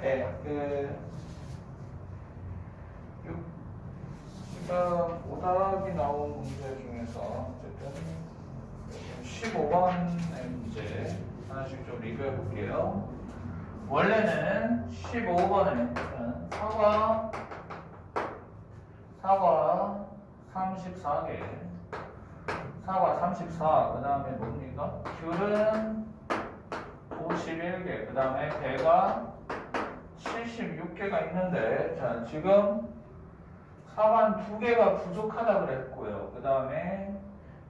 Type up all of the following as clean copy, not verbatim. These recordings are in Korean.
네, 지금 5답이 나온 문제 중에서 어쨌든 15번의 문제 하나씩 좀 리뷰해 볼게요. 원래는 15번에 사과 34개, 사과 34, 그 다음에 뭡니까? 귤은 51개, 그 다음에 배가 76개가 있는데, 자, 지금 사과 2개가 부족하다 그랬고요. 그 다음에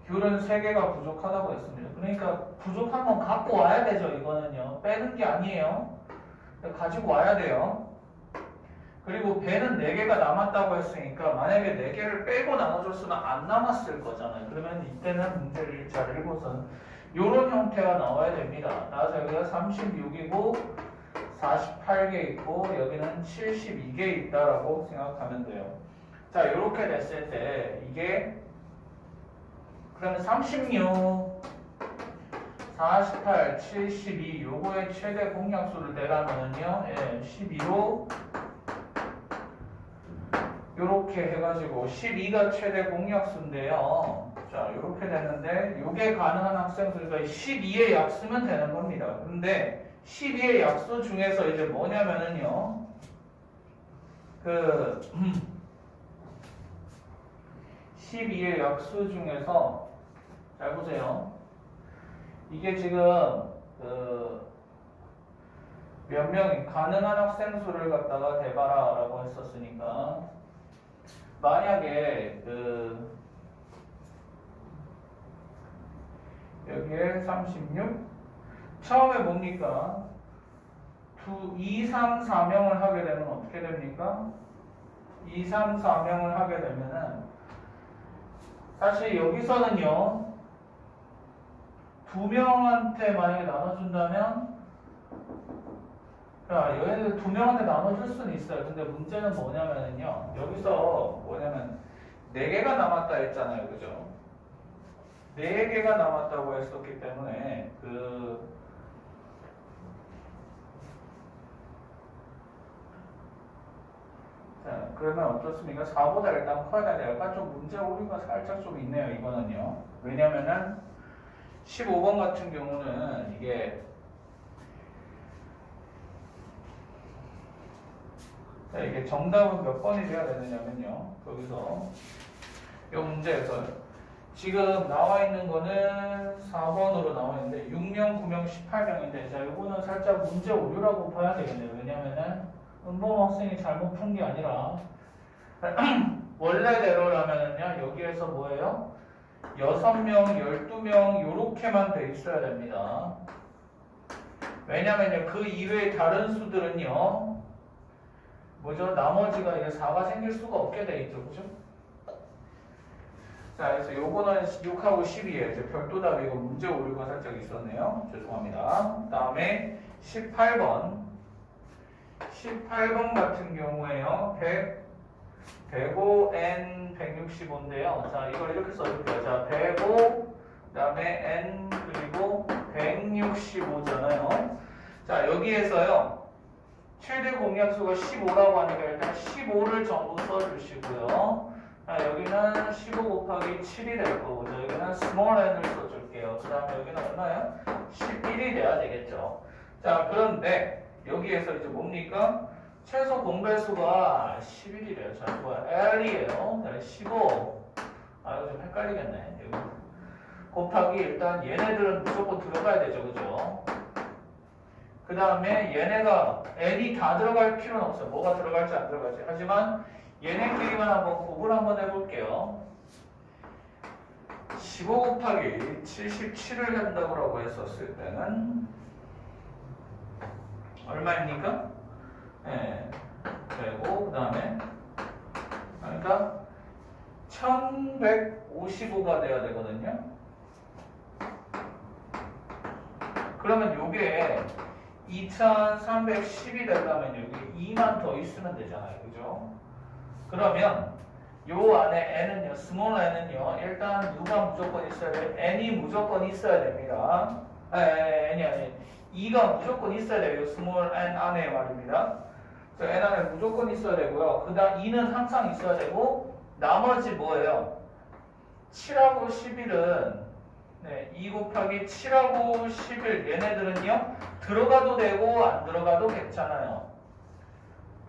귤은 3개가 부족하다고 했습니다. 그러니까 부족한 건 갖고 와야 되죠. 이거는요. 빼는 게 아니에요. 가지고 와야 돼요. 그리고 배는 4개가 남았다고 했으니까 만약에 4개를 빼고 나눠줬으면 안 남았을 거잖아요. 그러면 이때는 문제를 잘 읽고서 이런 형태가 나와야 됩니다. 따라서 여기가 36이고 48개 있고 여기는 72개 있다라고 생각하면 돼요. 자, 이렇게 됐을 때 이게 그러면 36, 48, 72 요거의 최대 공약수를 내라면은요, 12로 요렇게 해가지고 12가 최대 공약수인데요. 자, 요렇게 됐는데 요게 가능한 학생 수가 12의 약수면 되는 겁니다. 근데 12의 약수 중에서 이제 뭐냐면은요, 12의 약수 중에서 잘 보세요. 이게 지금 몇 명이 가능한 학생 수를 갖다가 대봐라라고 했었으니까 만약에 여기에 36 처음에 뭡니까? 2, 3, 4명을 하게 되면 어떻게 됩니까? 2, 3, 4명을 하게 되면은 사실 여기서는요 2명한테 만약에 나눠준다면 얘네들 2명한테 나눠줄 수는 있어요. 근데 문제는 뭐냐면요 여기서 뭐냐면 4개가 남았다 했잖아요. 그죠? 4개가 남았다고 했었기 때문에 자, 그러면 어떻습니까? 4보다 일단 커야 되는데 약간 좀 문제 오류가 살짝 좀 있네요. 이거는요. 왜냐면은 15번 같은 경우는 이게 자, 이게 정답은 몇 번이 돼야 되느냐면요. 거기서 이 문제에서 지금 나와 있는 거는 4번으로 나와 있는데 6명, 9명, 18명인데 자, 이거는 살짝 문제 오류라고 봐야 되겠네요. 왜냐면은 은범 학생이 잘못 푼 게 아니라 원래대로라면은요. 여기에서 뭐예요? 6명, 12명 요렇게만 돼 있어야 됩니다. 왜냐면요. 그 이외의 다른 수들은요. 뭐죠? 나머지가 이게 4가 생길 수가 없게 돼 있죠. 그죠? 자, 그래서 요거는 6하고 12에 이제 별도 답이고 문제 오류가 살짝 있었네요. 죄송합니다. 다음에 18번. 18번 같은 경우에요. 105, N 165인데요. 자, 이걸 이렇게 써줄게요. 자, 105, 그 다음에 N 그리고 165잖아요. 자, 여기에서요. 최대 공약수가 15라고 하니까 일단 15를 전부 써주시고요. 자, 여기는 15 곱하기 7이 될 거고, 여기는 small n을 써줄게요. 그 다음에 여기는 얼마예요? 11이 돼야 되겠죠. 자, 그런데 여기에서 이제 뭡니까? 최소 공배수가 11이래요. 자, 뭐야? L이에요. 15. 아, 이거 좀 헷갈리겠네. 이거. 곱하기 일단 얘네들은 무조건 들어가야 되죠. 그죠? 그 다음에 얘네가 N이 다 들어갈 필요는 없어요. 뭐가 들어갈지 안 들어갈지. 하지만 얘네끼리만 한번 곱을 한번 해볼게요. 15 곱하기 77을 한다고 했었을 때는 얼마입니까? 네. 그리고 그 다음에 그러니까 1155가 돼야 되거든요. 그러면 요게 2310이 되려면 여기 2만 더 있으면 되잖아요. 그죠? 그러면 요 안에 n은요, 스몰 n은요, 일단 누가 무조건 있어야 돼요? n이 무조건 있어야 됩니다. n이 2가 무조건 있어야 돼요. 스몰 n 안에 말입니다. n 안에 무조건 있어야 되고요. 그 다음 2는 항상 있어야 되고 나머지 뭐예요? 7하고 11은 2 곱하기 7하고 11 얘네들은요 들어가도 되고 안 들어가도 괜찮아요.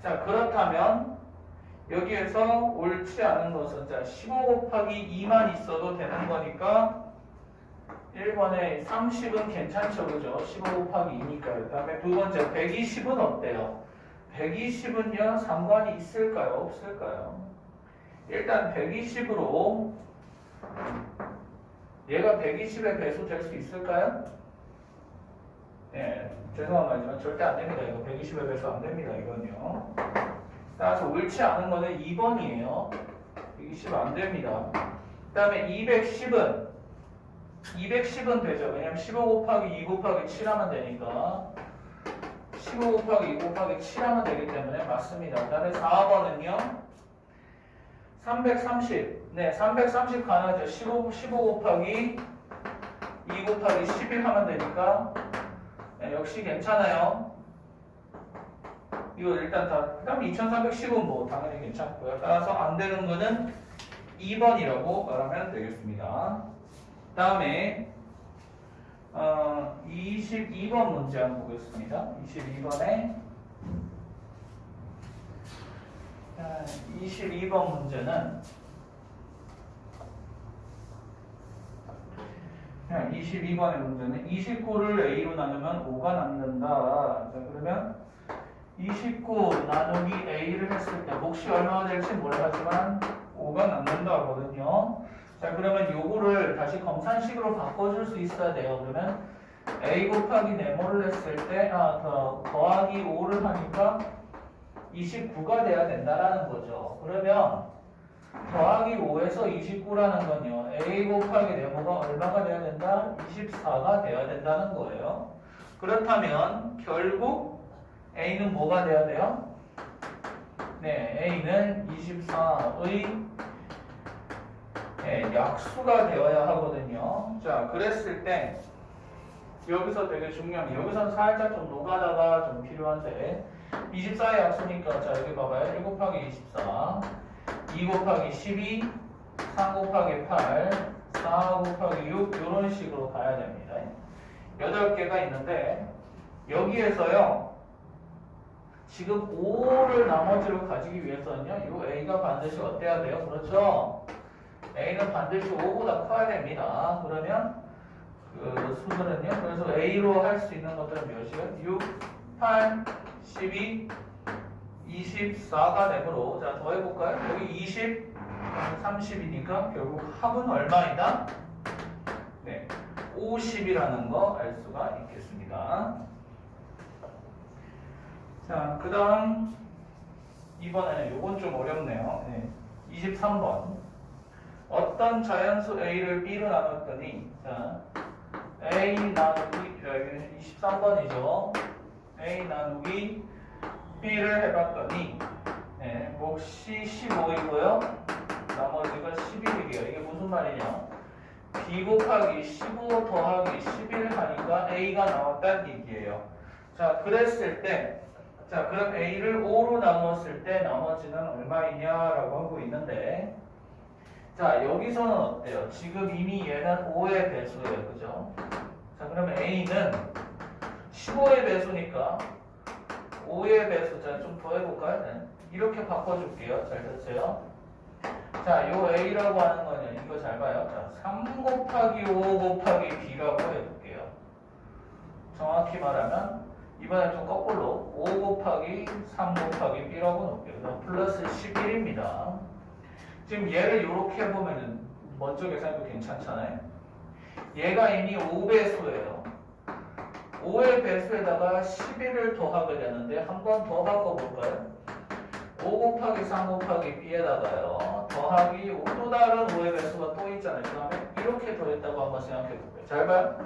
자 그렇다면 여기에서 옳지 않은 것은 자 15 곱하기 2만 있어도 되는 거니까 1번에 30은 괜찮죠 그죠? 15 곱하기 2니까. 그 다음에 두 번째 120은 어때요? 120은요 상관이 있을까요? 없을까요? 일단 120으로 얘가 120의 배수 될 수 있을까요? 네, 죄송한 말이지만 절대 안 됩니다. 이거 120의 배수 안 됩니다. 이건요. 따라서 옳지 않은 거는 2번이에요. 120 안 됩니다. 그 다음에 210은 되죠. 왜냐면 15 곱하기 2 곱하기 7 하면 되니까 15 곱하기 2 곱하기 7 하면 되기 때문에 맞습니다. 그 다음에 4번은요 330 네, 330 가능하죠. 15 곱하기 2 곱하기 11 하면 되니까 네, 역시 괜찮아요. 이거 일단 다, 그 다음에 2310은 뭐 당연히 괜찮고요. 따라서 안 되는 거는 2번이라고 말하면 되겠습니다. 그 다음에 22번 문제 한번 보겠습니다. 22번 문제는 22번의 문제는 29를 A로 나누면 5가 남는다. 자, 그러면 29 나누기 A를 했을 때 몫이 얼마가 될지 모르겠지만 5가 남는다 하거든요. 자, 그러면 요거를 다시 검산식으로 바꿔줄 수 있어야 돼요. 그러면 A 곱하기 네모를 했을 때 더하기 5를 하니까 29가 돼야 된다라는 거죠. 그러면 더하기 5에서 29라는 건요. A 곱하기 네모가 얼마가 돼야 된다? 24가 돼야 된다는 거예요. 그렇다면 결국 A는 뭐가 돼야 돼요? 네, A는 24의 약수가 되어야 하거든요. 자, 그랬을 때 여기서 되게 중요한 게 여기서는 살짝 좀 노가다가 좀 필요한데 24의 약수니까 자 여기 봐봐요. 1 곱하기 24 2 곱하기 12 3 곱하기 8 4 곱하기 6 이런 식으로 가야 됩니다. 8개가 있는데 여기에서요 지금 5를 나머지로 가지기 위해서는요 이 A가 반드시 어때야 돼요? 그렇죠? A는 반드시 5보다 커야 됩니다. 그러면 그 수들은요 그래서 A로 할 수 있는 것들은 몇이에요? 6, 8, 12 24가 되므로 자 더해볼까요? 여기 20, 30이니까 결국 합은 얼마이다? 네, 50이라는 거 알 수가 있겠습니다. 자, 그 다음 이번에는 요건 좀 어렵네요. 네, 23번 어떤 자연수 A를 B로 나눴더니 자, A 나누기 23번이죠. A 나누기 B를 해봤더니 네, 몫이 15이고요. 나머지가 11이에요. 이게 무슨 말이냐? B 곱하기 15 더하기 11 하니까 A가 나왔다는 얘기예요. 자, 그랬을 때 자, 그럼 A를 5로 나누었을 때 나머지는 얼마이냐라고 하고 있는데 자, 여기서는 어때요? 지금 이미 얘는 5의 배수예요. 그죠? 자, 그러면 A는 15의 배수니까 5의 배수, 자, 좀 더 해볼까요? 네. 이렇게 바꿔줄게요. 잘 됐어요? 자, 요 A라고 하는 거는 이거 잘 봐요. 자, 3 곱하기 5 곱하기 B라고 해볼게요. 정확히 말하면, 이번엔 좀 거꾸로 5 곱하기 3 곱하기 B라고 놓을게요. 그럼 플러스 11입니다. 지금 얘를 이렇게 해보면은 먼저 계산해도 괜찮잖아요. 얘가 이미 5배수예요. 5의 배수에다가 11을 더하게 되는데 한 번 더 바꿔볼까요? 5 곱하기 3 곱하기 B에다가요 더하기 또 다른 5의 배수가 또 있잖아요. 그 다음에 이렇게 더했다고 한번 생각해볼게요. 잘 봐요.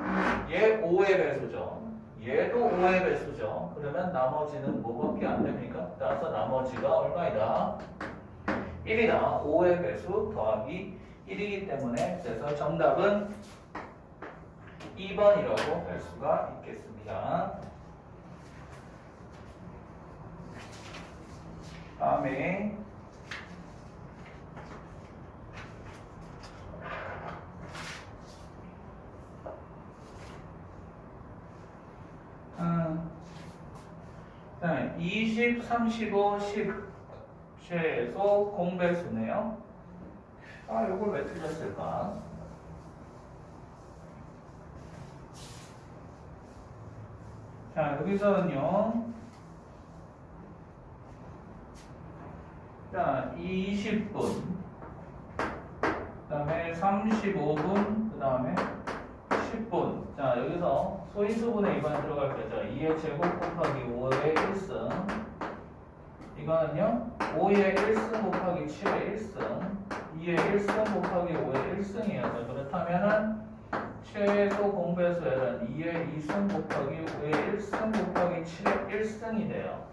얘 5의 배수죠. 얘도 5의 배수죠. 그러면 나머지는 뭐밖에 안 됩니까? 따라서 나머지가 얼마이다? 1이다. 5의 배수 더하기 1이기 때문에 그래서 정답은 2번이라고 할 수가 있겠습니다. 다음에 자, 20, 35, 10 최소 공배수네요. 아, 이걸 왜 틀렸을까? 자, 여기서는요. 자, 20분. 그 다음에 35분. 그 다음에 10분. 자, 여기서 소인수분의 이번에 들어갈 거죠. 2의 제곱 곱하기 5의 1승. 이거는요. 5의 1승 곱하기 7의 1승. 2의 1승 곱하기 5의 1승이어서 그렇다면은 최소 공배수에는 2의 2승 곱하기 5의 1승 곱하기 7의 1승이 돼요.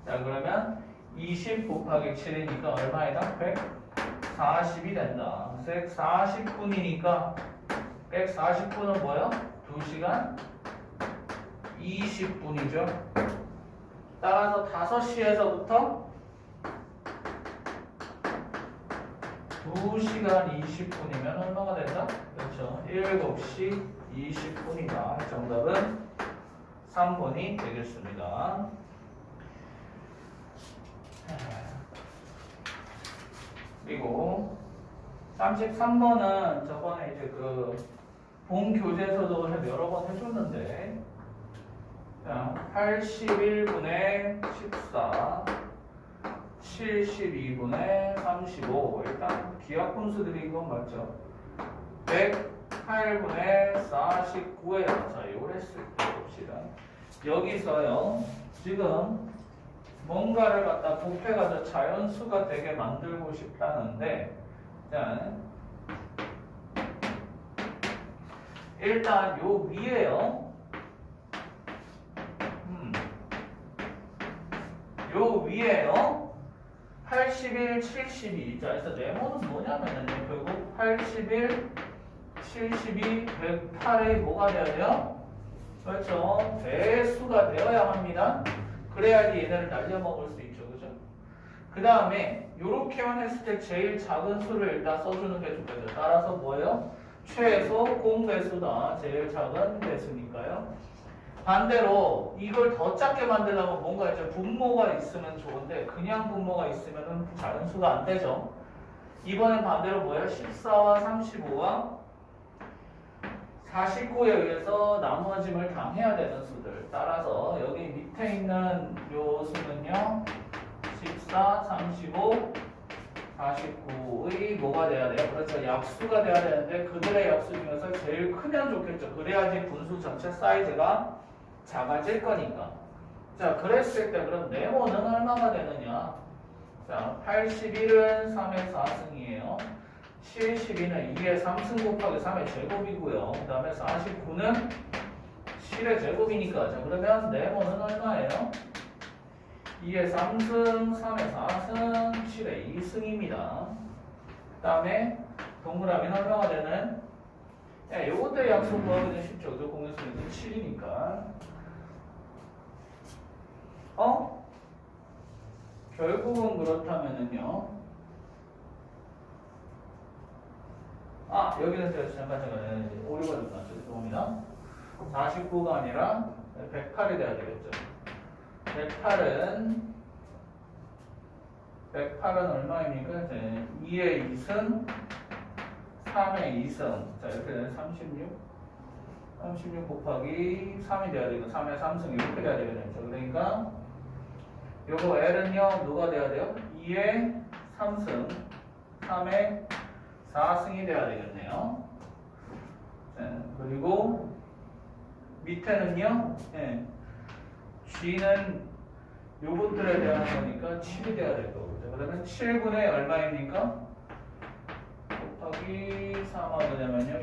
자, 그러면 20 곱하기 7이니까 얼마이다? 140이 된다. 140분이니까 140분은 뭐요? 2시간 20분이죠. 따라서 5시에서부터 2시간 20분이면 얼마가 된다? 그렇죠. 7시 20분이다. 정답은 3번이 되겠습니다. 그리고 33번은 저번에 이제 본 교재에서도 여러 번 해줬는데, 자, 81분의 14, 72분의 35. 일단 기하분수들이 이건 맞죠? 108분의 49예요. 자, 요래 쓸게 봅시다. 여기서요, 지금 뭔가를 갖다 곱해가지고 자연수가 되게 만들고 싶다는데, 자, 일단 요 위에요. 요 위에요. 81, 72. 자, 그래서 네모는 뭐냐면은 결국 81, 72, 108이 뭐가 되어야 돼요? 그렇죠. 배수가 되어야 합니다. 그래야지 얘네를 날려먹을 수 있죠. 그죠? 그 다음에 요렇게만 했을 때 제일 작은 수를 일단 써주는 게 좋겠죠. 따라서 뭐예요? 최소 공배수다. 제일 작은 배수니까요. 반대로 이걸 더 작게 만들려면 뭔가 이제 분모가 있으면 좋은데 그냥 분모가 있으면 작은 수가 안 되죠. 이번엔 반대로 뭐예요? 14와 35와 49에 의해서 나누어짐을 당해야 되는 수들. 따라서 여기 밑에 있는 요 수는요. 14, 35, 49의 뭐가 돼야 돼요? 그렇죠. 약수가 돼야 되는데 그들의 약수 중에서 제일 크면 좋겠죠. 그래야지 분수 전체 사이즈가 작아질 거니까. 자, 그랬을 때 그럼 네모는 얼마가 되느냐? 자, 81은 3의 4승이에요. 72는 2의 3승 곱하기 3의 제곱이고요. 그 다음에 49는 7의 제곱이니까. 자, 그러면 네모는 얼마예요? 2의 3승, 3의 4승, 7의 2승입니다. 그 다음에 동그라미는 얼마가 되는? 네, 요것도 약속 구하기는 쉽죠. 그죠? 공유수는 7이니까. 결국은 그렇다면은요. 여기는 잠깐 오류가 좀 났죠. 죄송합니다. 49가 아니라 108이 돼야 되겠죠. 108은 얼마입니까? 2의 2승, 3의 2승. 자, 이렇게 되면 36 곱하기 3이 돼야 되고, 3의 3승 이렇게 돼야 되겠죠. 그러니까, 요거 L은요, 누가 돼야 돼요? 2의 3승, 3의 4승이 돼야 되겠네요. 그리고, 밑에는요, G는 요것들에 대한 거니까 7이 돼야 될 거고. 그러면 7분의 얼마입니까? 곱하기 3하게 되면요,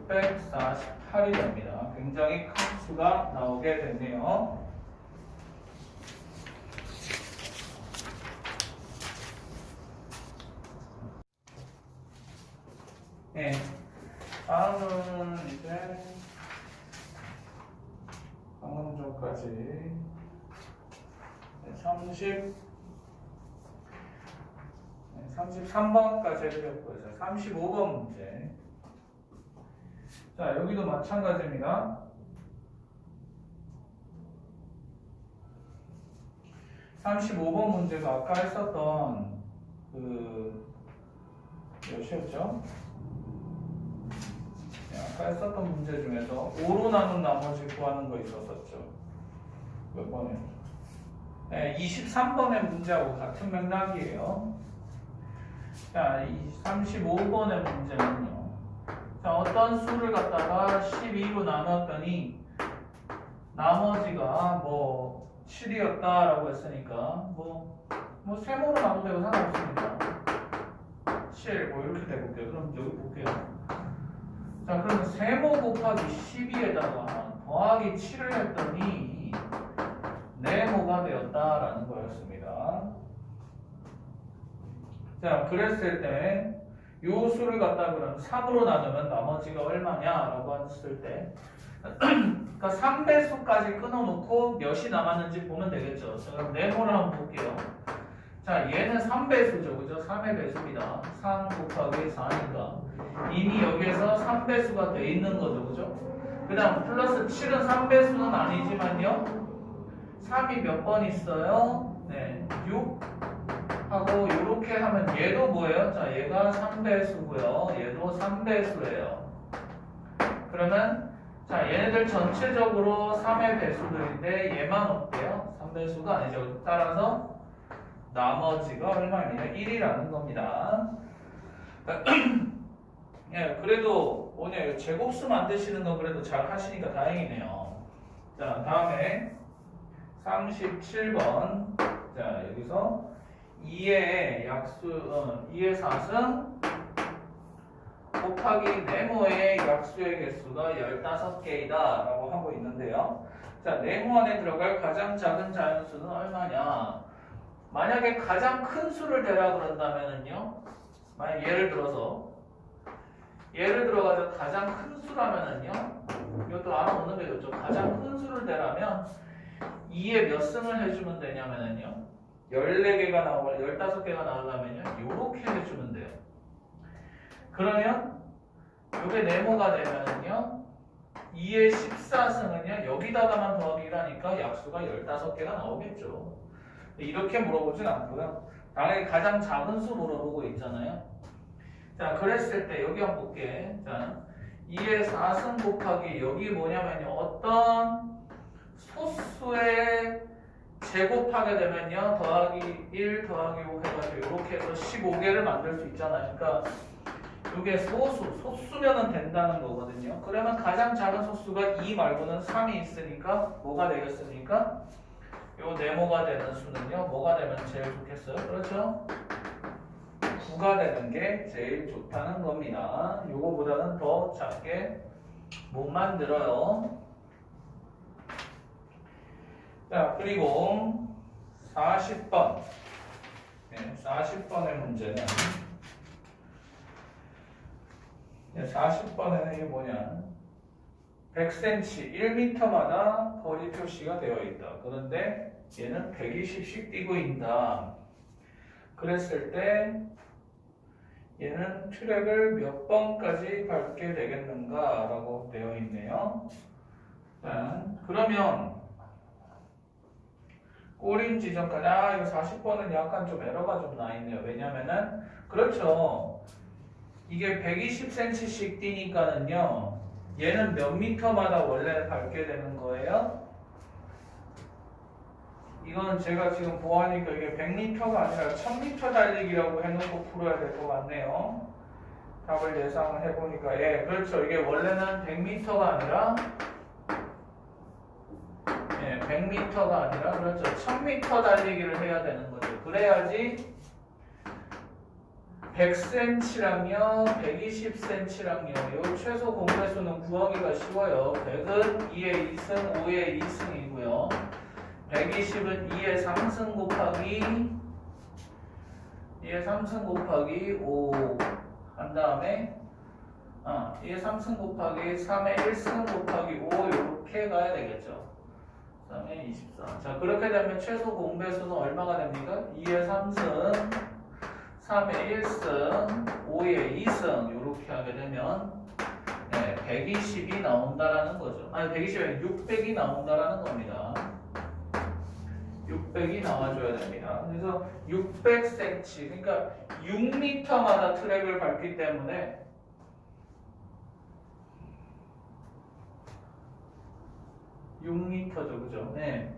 648이 됩니다. 굉장히 큰 수가 나오게 됐네요. 네. 다음은 이제 방금 전까지 30 33번까지 해드렸고요. 자, 35번 문제. 자, 여기도 마찬가지입니다. 35번 문제가 아까 했었던 몇이었죠? 네, 아까 했었던 문제 중에서 5로 나눈 나머지 구하는 거 있었었죠. 몇 번에? 네, 23번의 문제하고 같은 맥락이에요. 자, 이 35번의 문제는요. 자, 어떤 수를 갖다가 12로 나눴더니 나머지가 뭐 7이었다라고 했으니까 뭐 세모로 나눠도 되고 상관없습니다. 7 뭐 이렇게 돼볼게요. 그럼 여기 볼게요. 자, 그러면 세모 곱하기 12에다가 더하기 7을 했더니 네모가 되었다라는 거였습니다. 자, 그랬을 때 요 수를 갖다 그럼 3으로 나누면 나머지가 얼마냐라고 했을 때 그러니까 3배수까지 끊어놓고 몇이 남았는지 보면 되겠죠. 자, 그럼 네모를 한번 볼게요. 자, 얘는 3배수죠. 그죠? 3의 배수입니다. 3 곱하기 4니까 이미 여기에서 3배수가 돼 있는 거죠. 그죠? 그 다음 플러스 7은 3배수는 아니지만요. 3이 몇 번 있어요? 네, 6 하고 이렇게 하면 얘도 뭐예요? 자, 얘가 3배수고요. 얘도 3배수예요. 그러면 자, 얘네들 전체적으로 3의 배수들인데 얘만 어때요? 3배수가 아니죠. 따라서 나머지가 얼마냐? 1이라는 겁니다. 예, 그래도 오늘 제곱수 만드시는 거 그래도 잘 하시니까 다행이네요. 자, 다음에 37번. 자, 여기서 2의 약수, 2의 4승 곱하기 네모의 약수의 개수가 15개이다 라고 하고 있는데요. 자, 네모 안에 들어갈 가장 작은 자연수는 얼마냐? 만약에 가장 큰 수를 대라 그런다면은요. 만약 예를 들어가지고 가장 큰 수라면은요. 이것도 알아보는 게 좋죠. 가장 큰 수를 대라면 2에 몇 승을 해주면 되냐면은요. 14개가 나오거나 15개가 나오려면요. 요렇게 해주면 돼요. 그러면 이게 네모가 되면은요. 2의 14승은요. 여기다가만 더하기 1하니까 약수가 15개가 나오겠죠. 이렇게 물어보진 않고요. 당연히 가장 작은 수 물어보고 있잖아요. 자, 그랬을 때 여기 한번 볼게. 자, 2의 4승 곱하기 여기 뭐냐면요. 어떤 소수의 제곱하게 되면요. 더하기 1 더하기 5 해가지고 이렇게 해서 15개를 만들 수 있잖아요. 그러니까 이게 소수면은 된다는 거거든요. 그러면 가장 작은 소수가 2 말고는 3이 있으니까 뭐가 되겠습니까? 요 네모가 되는 수는요. 뭐가 되면 제일 좋겠어요? 그렇죠? 9가 되는 게 제일 좋다는 겁니다. 요거보다는 더 작게 못 만들어요. 자, 그리고 40번. 네, 40번의 문제는 40번에는 이게 뭐냐? 100cm, 1m마다 거리 표시가 되어 있다. 그런데 얘는 120씩 뛰고 있다. 그랬을 때 얘는 트랙을 몇 번까지 밟게 되겠는가 라고 되어 있네요. 그러면 꼬림 지점까지 이거 40번은 약간 좀 에러가 좀 나 있네요. 왜냐면은 그렇죠. 이게 120cm씩 뛰니까는요. 얘는 몇 미터마다 원래 밟게 되는 거예요? 이건 제가 지금 보아하니까 이게 100m가 아니라 1000m 달리기라고 해놓고 풀어야 될 것 같네요. 답을 예상을 해보니까 예, 그렇죠. 이게 원래는 100m가 아니라 100m가 아니라 그렇죠. 1000m 달리기를 해야 되는 거죠. 그래야지 100cm랑요, 120cm랑요, 요 최소 공배수는 구하기가 쉬워요. 100은 2의 2승, 5의 2승이고요. 120은 2의 3승 곱하기 5 한 다음에 2의 3승 곱하기 3의 1승 곱하기 5 이렇게 가야 되겠죠. 3의 24. 자, 그렇게 되면 최소 공배수는 얼마가 됩니까? 2의 3승 3에 1승, 5에 2승 이렇게 하게 되면 네, 120이 나온다라는 거죠. 아니 120이 아니라 600이 나온다라는 겁니다. 600이 나와줘야 됩니다. 그래서 600cm, 그러니까 6m마다 트랙을 밟기 때문에 (6m죠) 그죠? 네.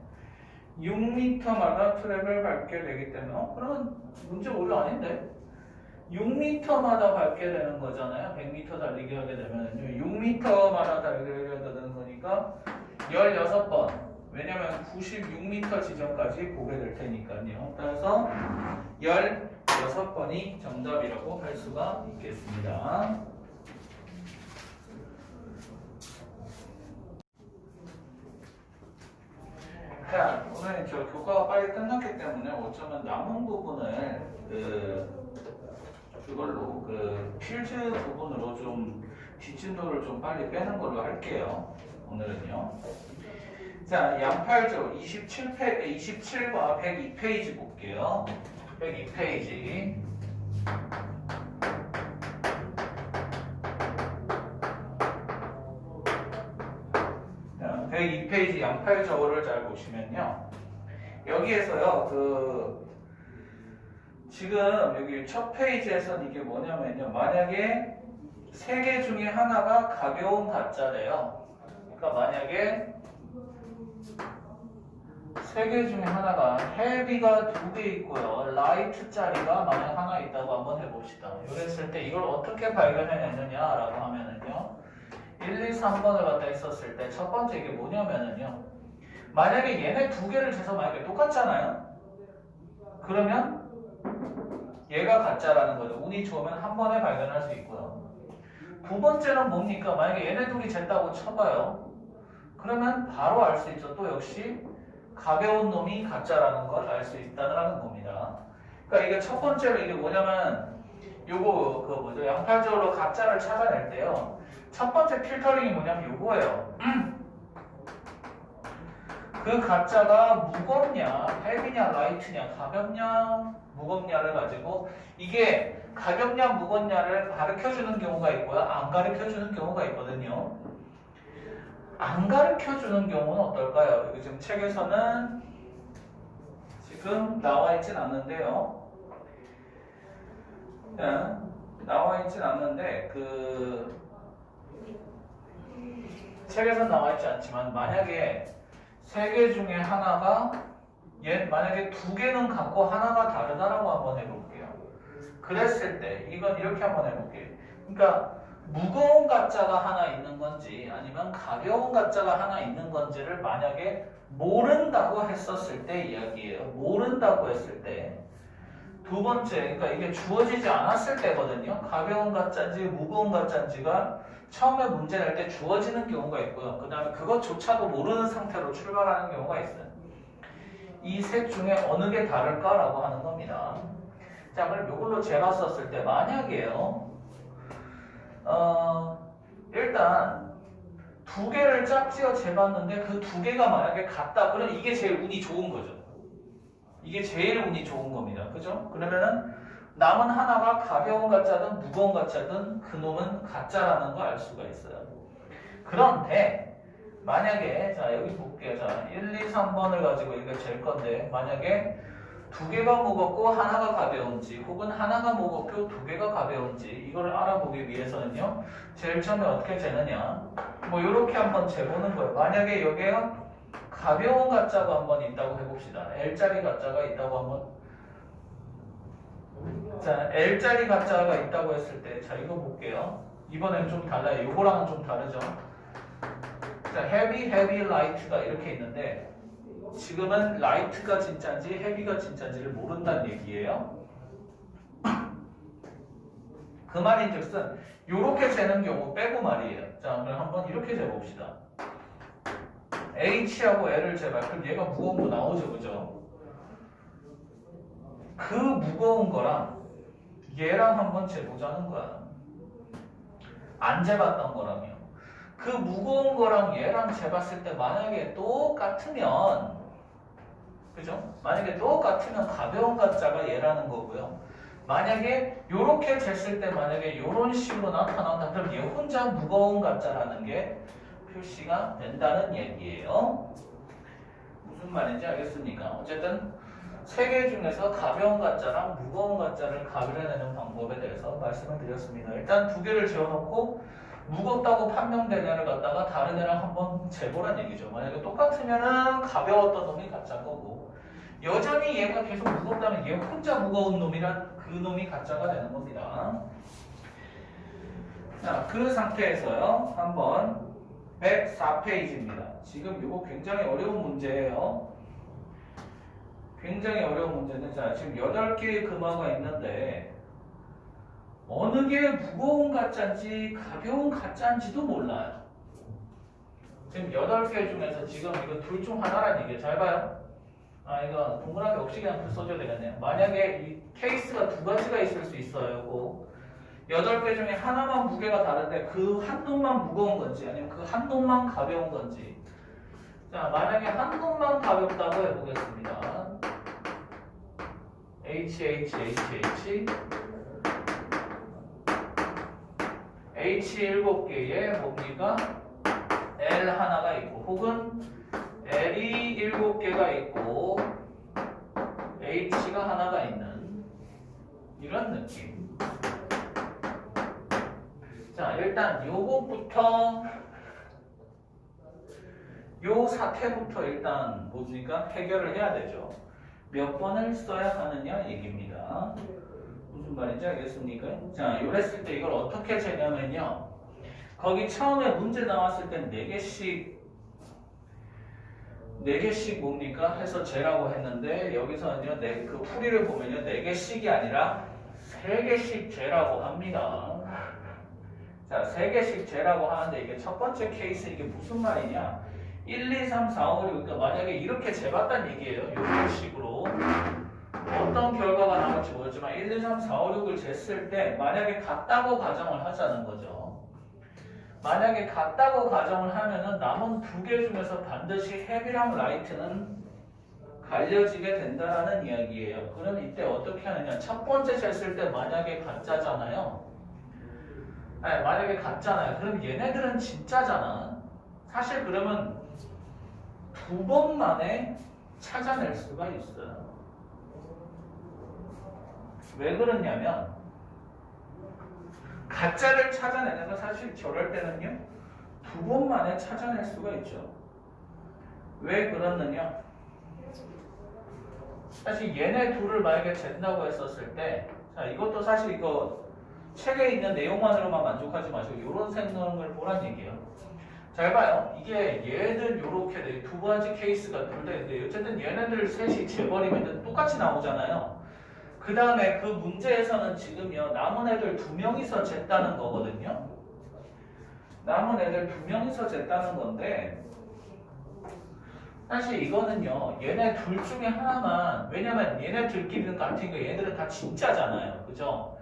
6m마다 트랙을 밟게 되기 때문에 그러면 문제 오류 아닌데? 6m마다 밟게 되는 거잖아요. 100m 달리기 하게 되면 6m마다 달리게 되는 거니까 16번. 왜냐면 96m 지점까지 보게 될 테니까요. 따라서 16번이 정답이라고 할 수가 있겠습니다. 자, 오늘 저 교과가 빨리 끝났기 때문에 어쩌면 남은 부분을 그걸로 필드 부분으로 좀 뒷진도를 좀 빨리 빼는 걸로 할게요. 오늘은요. 자, 양팔조 27과 102페이지 볼게요. 102페이지. 자, 102페이지 양팔조를 잘 보시면요. 여기에서요, 지금 여기 첫 페이지에서는 이게 뭐냐면요. 만약에 세 개 중에 하나가 가벼운 가짜래요. 그러니까 만약에 세 개 중에 하나가 헤비가 2개 있고요. 라이트 짜리가 만약 하나 있다고 한번 해봅시다. 이랬을 때 이걸 어떻게 발견해내느냐라고 하면은요. 1, 2, 3번을 갖다 했었을 때 첫 번째 이게 뭐냐면은요. 만약에 얘네 2개를 재서 만약에 똑같잖아요. 그러면 얘가 가짜라는 거죠. 운이 좋으면 한 번에 발견할 수 있고요. 두 번째는 뭡니까? 만약에 얘네 둘이 쟀다고 쳐봐요. 그러면 바로 알 수 있죠. 또 역시 가벼운 놈이 가짜라는 걸 알 수 있다는 겁니다. 그러니까 이게 첫 번째로 이게 뭐냐면 요거 양팔적으로 가짜를 찾아낼 때요. 첫 번째 필터링이 뭐냐면 요거예요. 그 가짜가 무겁냐, 헤비냐, 라이트냐, 가볍냐, 무겁냐를 가지고 이게 가볍냐, 무겁냐를 가르쳐주는 경우가 있고요. 안 가르쳐주는 경우가 있거든요. 안 가르쳐주는 경우는 어떨까요? 여기 지금 책에서는 지금 나와 있진 않는데요. 나와 있진 않는데 책에서는 나와 있지 않지만 만약에 세 개 중에 하나가 만약에 2개는 같고 하나가 다르다라고 한번 해볼게요. 그랬을 때 이건 이렇게 한번 해볼게요. 그러니까 무거운 가짜가 하나 있는 건지 아니면 가벼운 가짜가 하나 있는 건지를 만약에 모른다고 했었을 때 이야기예요. 모른다고 했을 때 두 번째, 그러니까 이게 주어지지 않았을 때거든요. 가벼운 가짜인지 무거운 가짜인지가 처음에 문제 낼 때 주어지는 경우가 있고요. 그 다음에 그것조차도 모르는 상태로 출발하는 경우가 있어요. 이 셋 중에 어느 게 다를까라고 하는 겁니다. 자, 그럼 이걸로 재봤었을 때 만약에요. 일단 2개를 짝지어 재봤는데 그 2개가 만약에 같다. 그러면 이게 제일 운이 좋은 거죠. 이게 제일 운이 좋은 겁니다. 그죠? 그러면은 남은 하나가 가벼운 가짜든 무거운 가짜든 그놈은 가짜라는 걸 알 수가 있어요. 그런데 만약에 자 여기 볼게요. 자 1, 2, 3번을 가지고 이거 잴 건데 만약에 2개가 무겁고 하나가 가벼운지 혹은 하나가 무겁고 2개가 가벼운지 이걸 알아보기 위해서는요. 제일 처음에 어떻게 재느냐 뭐 이렇게 한번 재보는 거예요. 만약에 여기에 가벼운 가짜가 한번 있다고 해봅시다. L자리 가짜가 있다고 한번 자 L자리 가짜가 있다고 했을 때 자 이거 볼게요. 이번엔 좀 달라요. 요거랑은 좀 다르죠. 자 heavy, heavy, light가 이렇게 있는데 지금은 light가 진짜인지 heavy가 진짜인지를 모른다는 얘기예요. 그 말인즉슨 요렇게 재는 경우 빼고 말이에요. 자 그럼 한번 이렇게 재봅시다. H하고 L을 재봐요. 그럼 얘가 무거운 거 나오죠, 그죠? 그 무거운 거랑 얘랑 한번 재보자는 거야. 안 재봤던 거라며. 그 무거운 거랑 얘랑 재봤을 때 만약에 똑같으면 그죠? 만약에 똑같으면 가벼운 가짜가 얘라는 거고요. 만약에 요렇게 쟀을 때 만약에 요런 식으로 나타난다 그럼 얘 혼자 무거운 가짜라는 게 표시가 된다는 얘기예요. 무슨 말인지 알겠습니까? 어쨌든 세 개 중에서 가벼운 가짜랑 무거운 가짜를 가려내는 방법에 대해서 말씀을 드렸습니다. 일단 두 개를 재워놓고 무겁다고 판명된 애를 갖다가 다른 애랑 한번 재보란 얘기죠. 만약에 똑같으면은 가벼웠던 놈이 가짜인 거고 여전히 얘가 계속 무겁다면 얘 혼자 무거운 놈이란 그 놈이 가짜가 되는 겁니다. 자, 그 상태에서요. 한번 104페이지입니다. 지금 이거 굉장히 어려운 문제예요. 굉장히 어려운 문제는 자, 지금 8개의 금화가 있는데 어느 게 무거운 가짜인지 가벼운 가짜인지도 몰라요. 지금 8개 중에서 지금 이거 둘 중 하나란 얘기예요. 잘 봐요. 아, 이거 동그라미 없이 그냥 써줘야 되겠네요. 만약에 이 케이스가 두 가지가 있을 수 있어요. 그 8개 중에 하나만 무게가 다른데 그 한 놈만 무거운 건지 아니면 그 한 놈만 가벼운 건지. 자, 만약에 한 놈만 가볍다고 해보겠습니다. H 7개에 뭡니까? L 하나가 있고 혹은 L이 7개가 있고 H가 하나가 있는 이런 느낌. 자, 일단 요것부터 요 사태부터 일단 뭡니까? 해결을 해야 되죠. 몇 번을 써야 하느냐 얘기입니다. 무슨 말인지 알겠습니까? 자, 이랬을 때 이걸 어떻게 재냐면요. 거기 처음에 문제 나왔을 땐 4개씩 뭡니까? 해서 재라고 했는데 여기서는요. 그 풀이를 보면요. 4개씩이 아니라 3개씩 재라고 합니다. 자, 3개씩 재라고 하는데 이게 첫 번째 케이스 이게 무슨 말이냐? 1, 2, 3, 4, 5, 6 그러니까 만약에 이렇게 재봤다는 얘기예요. 이런 식으로 어떤 결과가 나올지 모르지만 1, 2, 3, 4, 5, 6을 쟀을 때 만약에 같다고 가정을 하자는 거죠. 만약에 같다고 가정을 하면은 남은 2개 중에서 반드시 헤비랑 라이트는 갈려지게 된다라는 이야기예요. 그럼 이때 어떻게 하느냐? 첫 번째 쟀을 때 만약에 가짜잖아요. 아니, 만약에 같잖아요. 그럼 얘네들은 진짜잖아. 사실 그러면 2번 만에 찾아낼 수가 있어요. 왜 그러냐면 가짜를 찾아내는 건 사실 저럴 때는요 2번 만에 찾아낼 수가 있죠. 왜 그러느냐? 사실 얘네 둘을 만약에 잰다고 했었을 때 자, 이것도 사실 이거 책에 있는 내용만으로만 만족하지 마시고 이런 생각을 보란 얘기예요. 잘 봐요. 이게 얘들 요렇게 두 가지 케이스가 둘 다 있는데 어쨌든 얘네들 셋이 재버리면 똑같이 나오잖아요. 그 다음에 그 문제에서는 지금요 남은 애들 2명이서 쟀다는 거거든요. 남은 애들 2명이서 쟀다는 건데 사실 이거는요 얘네 둘 중에 하나만 왜냐면 얘네들끼리는 같은 거 얘네들은 다 진짜잖아요. 그죠?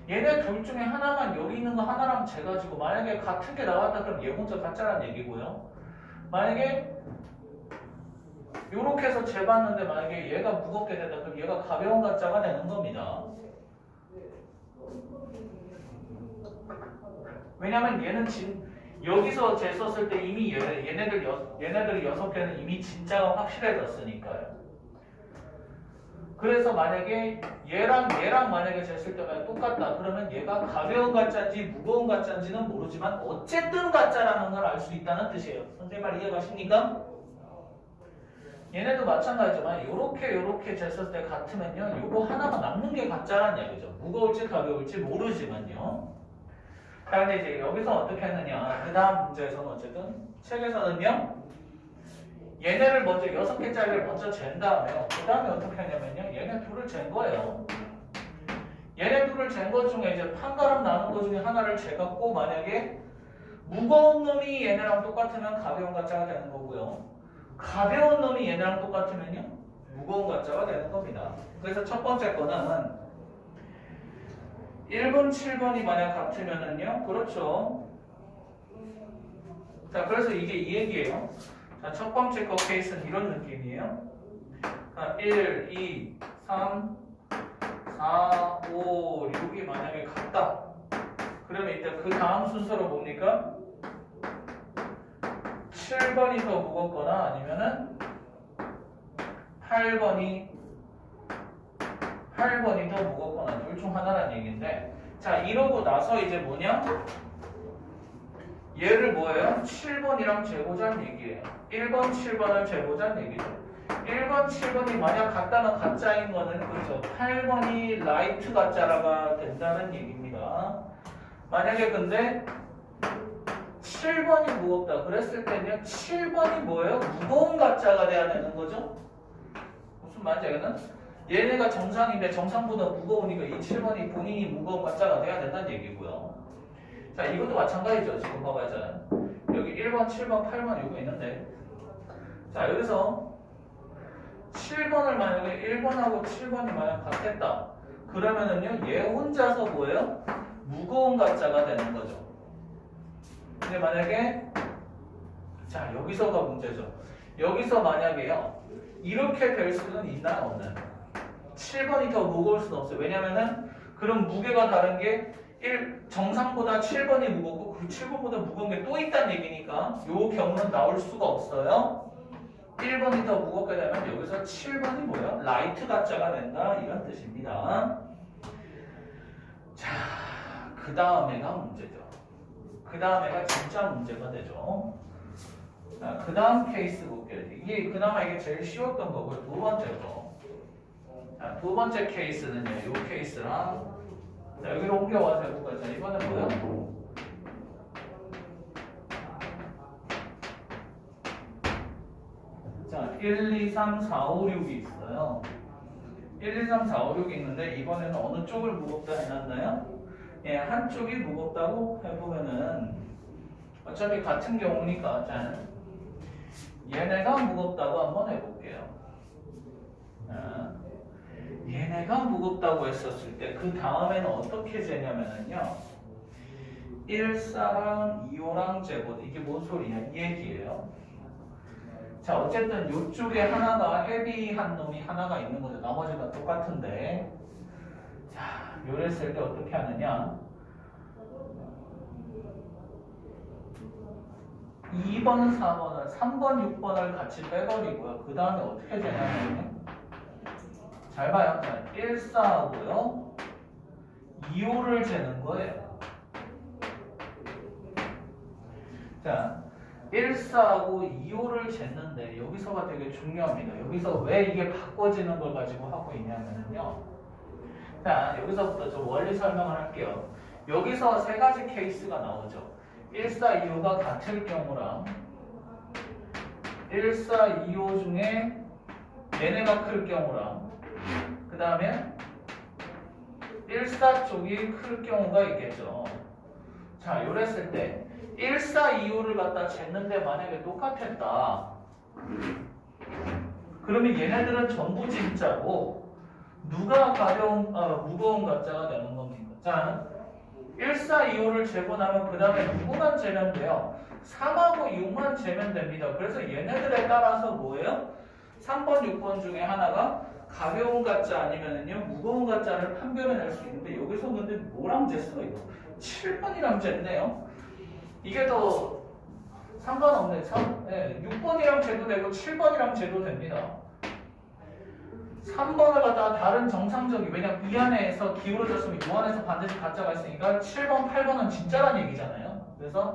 얘네 둘 중에 하나만 여기 있는 거 하나랑 재가지고 만약에 같은 게 나왔다 그럼 얘 혼자 가짜라는 얘기고요. 만약에 요렇게 해서 재봤는데 만약에 얘가 무겁게 된다 그럼 얘가 가벼운 가짜가 되는 겁니다. 왜냐면 얘는 여기서 쟀었을 때 이미 얘네들 6개는 이미 진짜가 확실해졌으니까요. 그래서 만약에 얘랑 만약에 쟀을 때만 똑같다 그러면 얘가 가벼운 가짜인지 무거운 가짜인지는 모르지만 어쨌든 가짜라는 걸 알 수 있다는 뜻이에요. 선생님 말 이해가십니까? 얘네도 마찬가지지만 요렇게 쟀을 때 같으면요 요거 하나만 남는 게 가짜란 얘기죠. 무거울지 가벼울지 모르지만요. 자, 근데 이제 여기서 어떻게 했느냐 그 다음 문제에서는 어쨌든 책에서는요 얘네를 먼저 6개짜리를 먼저 잰 다음에요. 그 다음에 어떻게 하냐면요. 얘네 둘을 잰 거예요. 얘네 둘을 잰 것 중에 이제 판가름 나는 것 중에 하나를 재갖고 만약에 무거운 놈이 얘네랑 똑같으면 가벼운 가짜가 되는 거고요. 가벼운 놈이 얘네랑 똑같으면요. 무거운 가짜가 되는 겁니다. 그래서 첫 번째 거는 1번, 7번이 만약 같으면은요. 그렇죠. 자, 그래서 이게 이 얘기예요. 자, 첫 번째 거 케이스는 이런 느낌이에요. 1, 2, 3, 4, 4, 5, 6이 만약에 같다. 그러면 이때 그 다음 순서로 뭡니까? 7번이 더 무겁거나 아니면은 8번이 더 무겁거나 둘 중 하나라는 얘기인데, 자 이러고 나서 이제 뭐냐? 얘를 뭐예요? 7번이랑 재보자는 얘기예요. 1번, 7번을 재보자는 얘기죠. 1번, 7번이 만약 같다면 가짜인 거는 그렇죠. 8번이 라이트 가짜라가 된다는 얘기입니다. 만약에 근데 7번이 무겁다 그랬을 때는요, 7번이 뭐예요? 무거운 가짜가 돼야 되는 거죠. 무슨 말인지 알겠나? 얘네가 정상인데 정상보다 무거우니까 이 7번이 본인이 무거운 가짜가 돼야 된다는 얘기고요. 자, 이것도 마찬가지죠. 지금 봐봐요. 여기 1번, 7번, 8번 이거 있는데, 자 여기서 7번을 만약에 1번하고 7번이 만약 같겠다. 그러면은요, 얘 혼자서 뭐예요? 무거운 가짜가 되는 거죠. 근데 만약에, 자 여기서가 문제죠. 여기서 만약에요, 이렇게 될 수는 있나요? 없나요? 7번이 더 무거울 수는 없어요. 왜냐면은 그럼 무게가 다른 게 정상보다 7번이 무겁고 그 7번보다 무거운 게 또 있다는 얘기니까 요 경우는 나올 수가 없어요. 1번이 더 무겁게 되면 여기서 7번이 뭐야? 라이트 가짜가 된다 이런 뜻입니다. 자, 그 다음에가 문제죠. 그 다음에가 진짜 문제가 되죠. 자, 그 다음 케이스 볼게요. 이게 그나마 이게 제일 쉬웠던 거고요. 두 번째 거. 자, 두 번째 케이스는요, 요 케이스랑, 자, 여기로 옮겨와서 해볼까요? 자, 이번엔 뭐야? 자, 1, 2, 3, 4, 5, 6이 있어요. 1, 2, 3, 4, 5, 6이 있는데, 이번에는 어느 쪽을 무겁다 해놨나요? 예, 한쪽이 무겁다고 해보면은, 어차피 같은 경우니까, 자, 얘네가 무겁다고 한번 해볼게요. 자, 얘네가 무겁다고 했었을 때 그 다음에는 어떻게 재냐면은요, 1사랑 2호랑 재보, 이게 뭔 소리냐 이 얘기예요. 자 어쨌든 이쪽에 하나가 헤비한 놈이 하나가 있는 거죠. 나머지가 똑같은데, 자 요랬을 때 어떻게 하느냐, 2번, 4번을 3번, 6번을 같이 빼버리고요. 그 다음에 어떻게 되냐면, 잘 봐요. 1사하고요 2호를 재는 거예요. 자 1사하고 2호를 쟀는데 여기서가 되게 중요합니다. 여기서 왜 이게 바꿔지는 걸 가지고 하고 있냐면요, 자 여기서부터 좀 원리 설명을 할게요. 여기서 세 가지 케이스가 나오죠. 1사, 2호가 같을 경우랑 1사, 2호 중에 얘네가 클 경우랑 그 다음에 1사 쪽이 클 경우가 있겠죠. 자 요랬을 때 1사, 2호를 갖다 쟀는데 만약에 똑같았다. 그러면 얘네들은 전부 진짜고 누가 무거운 가짜가 되는 겁니까? 자 1사, 2호를 재고 나면 그 다음에 누구만 재면 돼요? 3하고 6만 재면 됩니다. 그래서 얘네들에 따라서 뭐예요? 3번, 6번 중에 하나가 가벼운 가짜 아니면은요 무거운 가짜를 판별해낼 수 있는데, 여기서 근데 뭐랑 쟀어 이거? 7번이랑 쟀네요. 이게 더 상관없네. 6번이랑 재도 되고 7번이랑 재도 됩니다. 3번을 갖다가 다른 정상적인, 왜냐면 이 안에서 기울어졌으면 이 안에서 반드시 가짜가 있으니까 7번, 8번은 진짜란 얘기잖아요. 그래서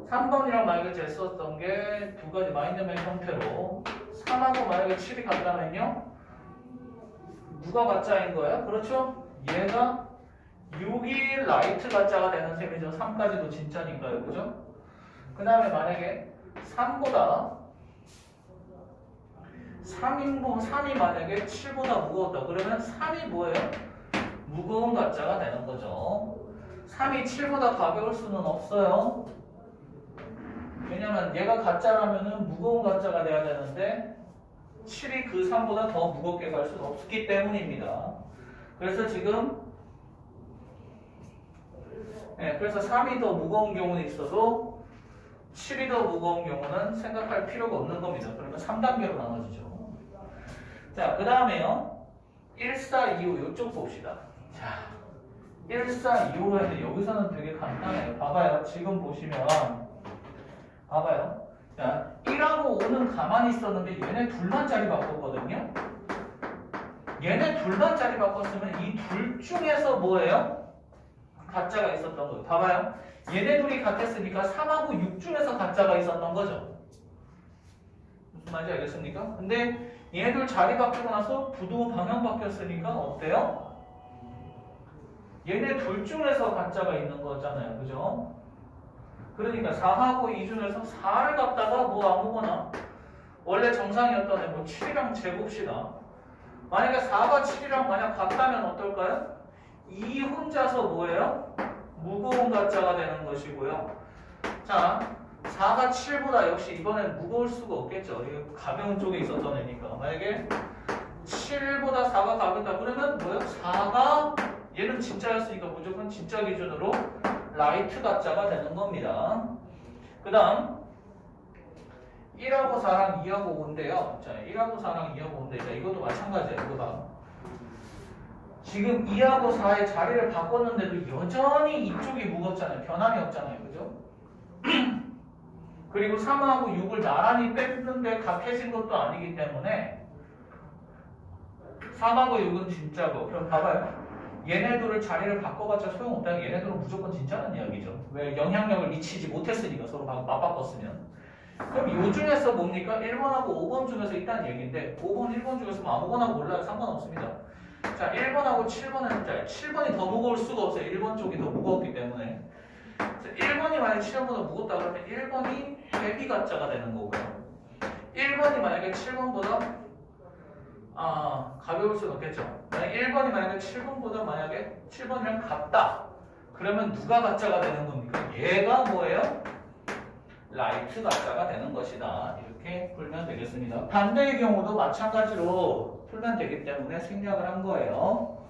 3번이랑 만약에 쟀었던 게 두 가지 마인드맵 형태로 3하고 만약에 7이 같다면요, 누가 가짜인 거예요? 그렇죠? 얘가 6이 라이트 가짜가 되는 셈이죠. 3까지도 진짜니까요. 그죠? 그 다음에 만약에 3보다 3이 만약에 7보다 무거웠다. 그러면 3이 뭐예요? 무거운 가짜가 되는 거죠. 3이 7보다 가벼울 수는 없어요. 왜냐면 얘가 가짜라면은 무거운 가짜가 돼야 되는데 7이 그 3보다 더 무겁게 갈 수는 없기 때문입니다. 그래서 지금 그래서 3이 더 무거운 경우는 있어도 7이 더 무거운 경우는 생각할 필요가 없는 겁니다. 그러면 3단계로 나눠지죠. 자, 그 다음에요. 1425 이쪽 봅시다. 자, 1425로 했는데 여기서는 되게 간단해요. 봐봐요. 지금 보시면 봐봐요. 자, 1하고 5는 가만히 있었는데 얘네 둘만 자리 바꿨거든요. 얘네 둘만 자리 바꿨으면 이 둘 중에서 뭐예요? 가짜가 있었던 거예요. 봐봐요. 얘네 둘이 같았으니까 3하고 6 중에서 가짜가 있었던 거죠. 무슨 말인지 알겠습니까? 근데 얘네들 자리 바뀌고 나서 부도 방향 바뀌었으니까 어때요? 얘네 둘 중에서 가짜가 있는 거잖아요. 그죠? 그러니까 4하고 2 중에서 4를 갖다가 뭐 아무거나 원래 정상이었던 애 뭐 7이랑 재봅시다. 만약에 4가 7이랑 만약 같다면 어떨까요? 2 혼자서 뭐예요? 무거운 가짜가 되는 것이고요. 자, 4가 7보다 역시 이번엔 무거울 수가 없겠죠. 이거 가벼운 쪽에 있었던 애니까. 만약에 7보다 4가 가볍다 그러면 뭐예요? 4가 얘는 진짜였으니까 무조건 진짜 기준으로 라이트 가짜가 되는 겁니다. 그 다음 1하고 4랑 2하고 5인데요. 자, 1하고 4랑 2하고 5인데 자, 이것도 마찬가지예요. 이거 봐. 지금 2하고 4의 자리를 바꿨는데도 여전히 이쪽이 무겁잖아요. 변함이 없잖아요. 그죠? 그리고 3하고 6을 나란히 뺐는데 같아진 것도 아니기 때문에 3하고 6은 진짜고. 그럼 봐봐요. 얘네들을 자리를 바꿔봤자 소용없다는 게 얘네들은 무조건 진짜는 이야기죠. 왜? 영향력을 미치지 못했으니까 서로 맞바꿨으면. 그럼 요 중에서 뭡니까? 1번하고 5번 중에서 있다는 얘기인데 5번, 1번 중에서 뭐 아무거나 몰라요. 상관없습니다. 자, 1번하고 7번은 자, 7번이 더 무거울 수가 없어요. 1번 쪽이 더 무겁기 때문에. 자, 1번이 만약에 7번보다 무겁다 그러면 1번이 헤비 가짜가 되는 거고요. 1번이 만약에 7번보다 가벼울 수는 없겠죠. 만약 1번이 만약에 7번보다 만약에 7번이랑 같다. 그러면 누가 가짜가 되는 겁니까? 얘가 뭐예요? 라이트 가짜가 되는 것이다. 이렇게 풀면 되겠습니다. 반대의 경우도 마찬가지로 풀면 되기 때문에 생략을 한 거예요.